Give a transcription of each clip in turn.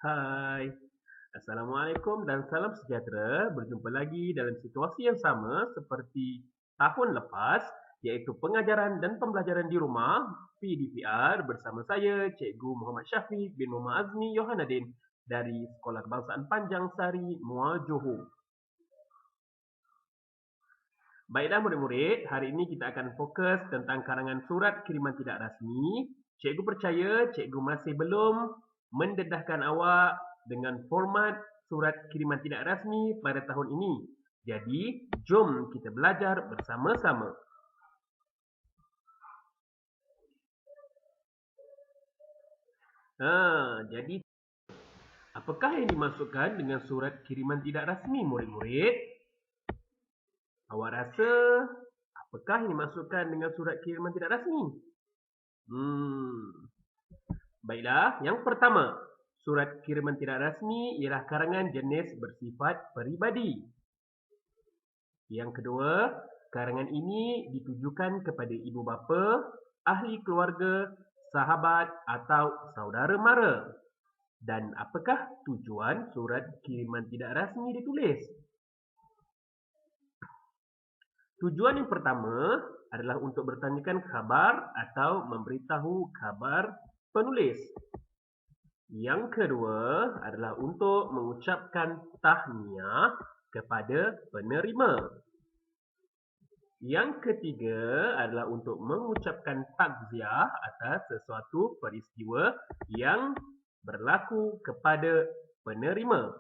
Hai, Assalamualaikum dan salam sejahtera. Berjumpa lagi dalam situasi yang sama seperti tahun lepas, iaitu pengajaran dan pembelajaran di rumah PDPR bersama saya, Cikgu Muhammad Syafiq bin Muhammad Azmi Yohanadin dari Sekolah Kebangsaan Panjang Sari, Muar Johor. Baiklah murid-murid, hari ini kita akan fokus tentang karangan surat kiriman tidak rasmi. Cikgu percaya cikgu masih belum mendedahkan awak dengan format surat kiriman tidak rasmi pada tahun ini. Jadi, jom kita belajar bersama-sama. Jadi apakah yang dimasukkan dengan surat kiriman tidak rasmi murid-murid? Awak rasa apakah yang dimasukkan dengan surat kiriman tidak rasmi? Baiklah, yang pertama, surat kiriman tidak rasmi ialah karangan jenis bersifat peribadi. Yang kedua, karangan ini ditujukan kepada ibu bapa, ahli keluarga, sahabat atau saudara mara. Dan apakah tujuan surat kiriman tidak rasmi ditulis? Tujuan yang pertama adalah untuk bertanyakan khabar atau memberitahu khabar penulis. Yang kedua adalah untuk mengucapkan tahniah kepada penerima. Yang ketiga adalah untuk mengucapkan takziah atas sesuatu peristiwa yang berlaku kepada penerima.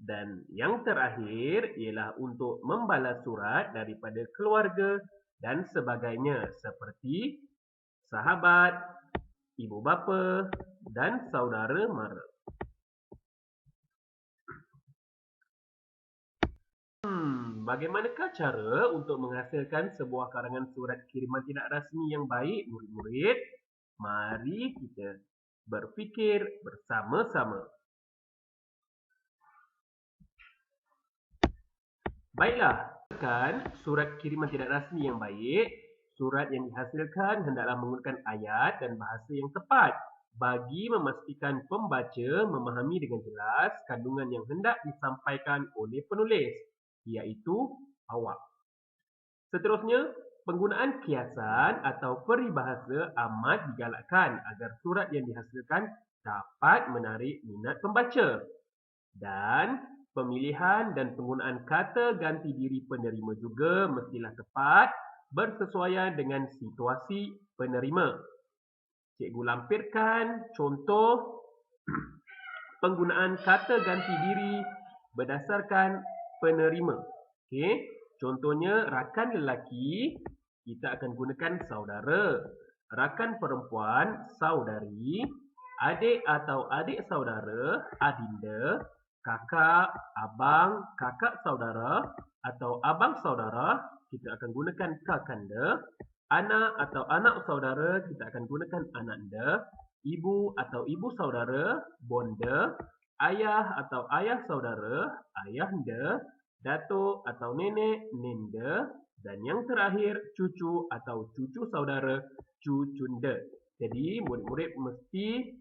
Dan yang terakhir ialah untuk membalas surat daripada keluarga dan sebagainya seperti sahabat, ibu bapa dan saudara mara. Bagaimanakah cara untuk menghasilkan sebuah karangan surat kiriman tidak rasmi yang baik, murid-murid? Mari kita berfikir bersama-sama. Baiklah, surat kiriman tidak rasmi yang baik. Surat yang dihasilkan hendaklah menggunakan ayat dan bahasa yang tepat bagi memastikan pembaca memahami dengan jelas kandungan yang hendak disampaikan oleh penulis, iaitu awak. Seterusnya, penggunaan kiasan atau peribahasa amat digalakkan agar surat yang dihasilkan dapat menarik minat pembaca. Dan pemilihan dan penggunaan kata ganti diri penerima juga mestilah tepat bersesuaian dengan situasi penerima. Cikgu lampirkan contoh penggunaan kata ganti diri berdasarkan penerima. Okey, contohnya rakan lelaki kita akan gunakan saudara, rakan perempuan saudari, adik atau adik saudara adinda, kakak, abang, kakak saudara atau abang saudara kita akan gunakan kakanda, anak atau anak saudara kita akan gunakan ananda, ibu atau ibu saudara bonda, ayah atau ayah saudara ayahanda, datuk atau nenek nenda, dan yang terakhir cucu atau cucu saudara cucunda. Jadi murid-murid mesti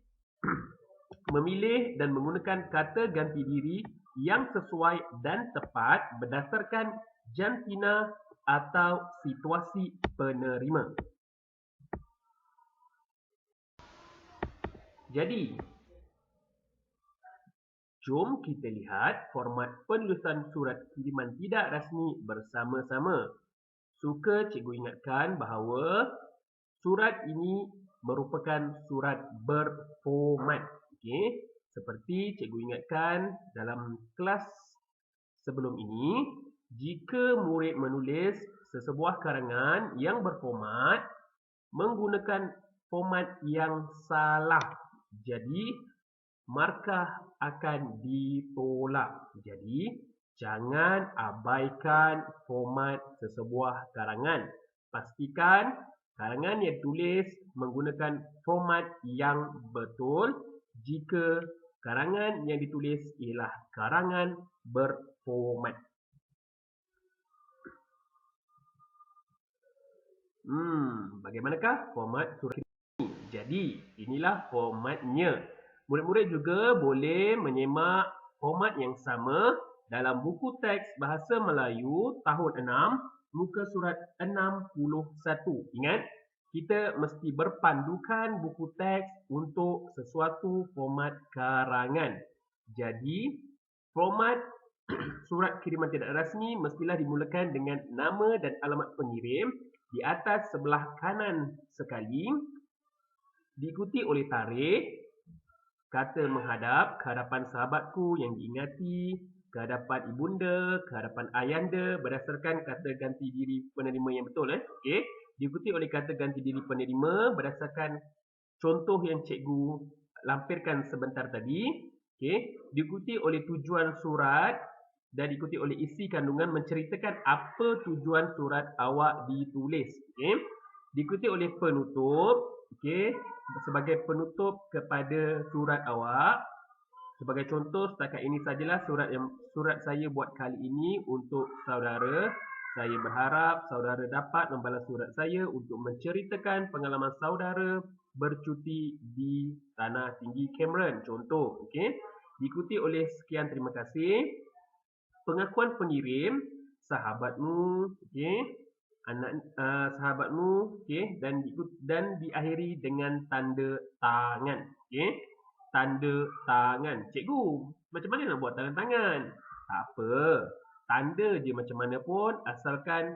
memilih dan menggunakan kata ganti diri yang sesuai dan tepat berdasarkan jantina atau situasi penerima. Jadi, jom kita lihat format penulisan surat kiriman tidak rasmi bersama-sama. Suka cikgu ingatkan bahawa surat ini merupakan surat berformat. Okey, seperti cikgu ingatkan dalam kelas sebelum ini, jika murid menulis sesebuah karangan yang berformat menggunakan format yang salah, jadi markah akan ditolak. Jadi, jangan abaikan format sesebuah karangan. Pastikan karangan yang ditulis menggunakan format yang betul jika karangan yang ditulis ialah karangan berformat. Bagaimanakah format surat ini? Jadi, inilah formatnya. Murid-murid juga boleh menyemak format yang sama dalam buku teks Bahasa Melayu tahun 6, muka surat 61. Ingat, kita mesti berpandukan buku teks untuk sesuatu format karangan. Jadi, format surat kiriman tidak rasmi mestilah dimulakan dengan nama dan alamat pengirim di atas sebelah kanan sekali, diikuti oleh tarikh, kata menghadap, ke hadapan sahabatku yang diingati, ke hadapan ibunda, ke hadapan ayanda berdasarkan kata ganti diri penerima yang betul. Okey. Diikuti oleh kata ganti diri penerima berdasarkan contoh yang cikgu lampirkan sebentar tadi. Okey. Diikuti oleh tujuan surat dan diikuti oleh isi kandungan menceritakan apa tujuan surat awak ditulis. Okey. Diikuti oleh penutup. Okey. Sebagai penutup kepada surat awak. Sebagai contoh, setakat ini sajalah surat saya buat kali ini untuk saudara. Saya berharap saudara dapat membalas surat saya untuk menceritakan pengalaman saudara bercuti di Tanah Tinggi Cameron. Contoh, okey. Diikuti oleh sekian terima kasih. Pengakuan pengirim, sahabatmu, okey. Sahabatmu, okey, dan diakhiri dengan tanda tangan. Okey. Tanda tangan. Cikgu, macam mana nak buat tanda tangan? Tak apa. Tanda je macam mana pun asalkan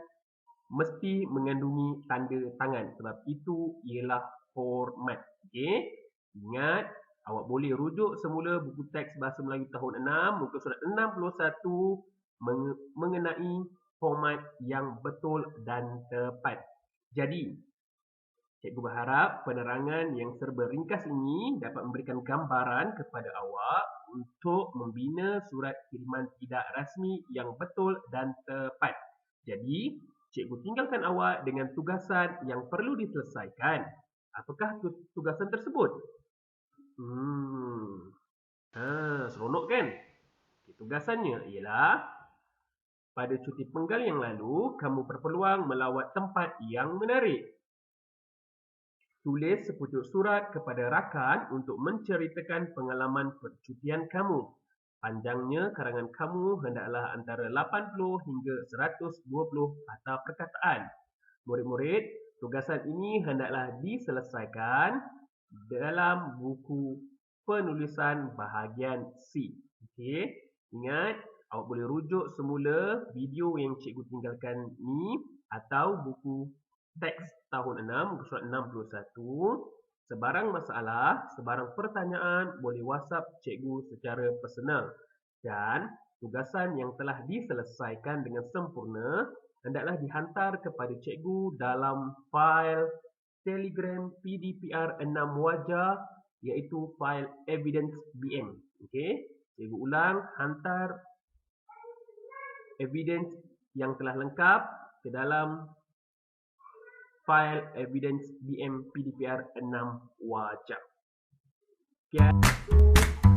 mesti mengandungi tanda tangan sebab itu ialah format. Okey. Ingat, awak boleh rujuk semula buku teks Bahasa Melayu tahun 6, muka surat 61 mengenai format yang betul dan tepat. Jadi, cikgu berharap penerangan yang serba ringkas ini dapat memberikan gambaran kepada awak untuk membina surat kiriman tidak rasmi yang betul dan tepat. Jadi, cikgu tinggalkan awak dengan tugasan yang perlu diselesaikan. Apakah tugasan tersebut? Seronok kan? Tugasannya ialah pada cuti penggal yang lalu, kamu berpeluang melawat tempat yang menarik. Tulis sepucuk surat kepada rakan untuk menceritakan pengalaman percutian kamu. Panjangnya karangan kamu hendaklah antara 80 hingga 120 kata perkataan. Murid-murid, tugasan ini hendaklah diselesaikan dalam buku penulisan bahagian C. Okey, ingat, awak boleh rujuk semula video yang cikgu tinggalkan ni atau buku teks tahun 6, muka surat 61. Sebarang masalah, sebarang pertanyaan boleh WhatsApp cikgu secara personal. Dan tugasan yang telah diselesaikan dengan sempurna hendaklah dihantar kepada cikgu dalam fail Telegram PDPR 6 wajah iaitu fail evidence BM. Okey, cikgu ulang, hantar evidence yang telah lengkap ke dalam fail evidence BM PDPR 6 wajah. Sekian.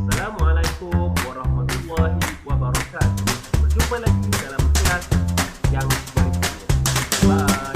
Assalamualaikum warahmatullahi wabarakatuh. Berjumpa lagi dalam kelas yang berikutnya. Bye.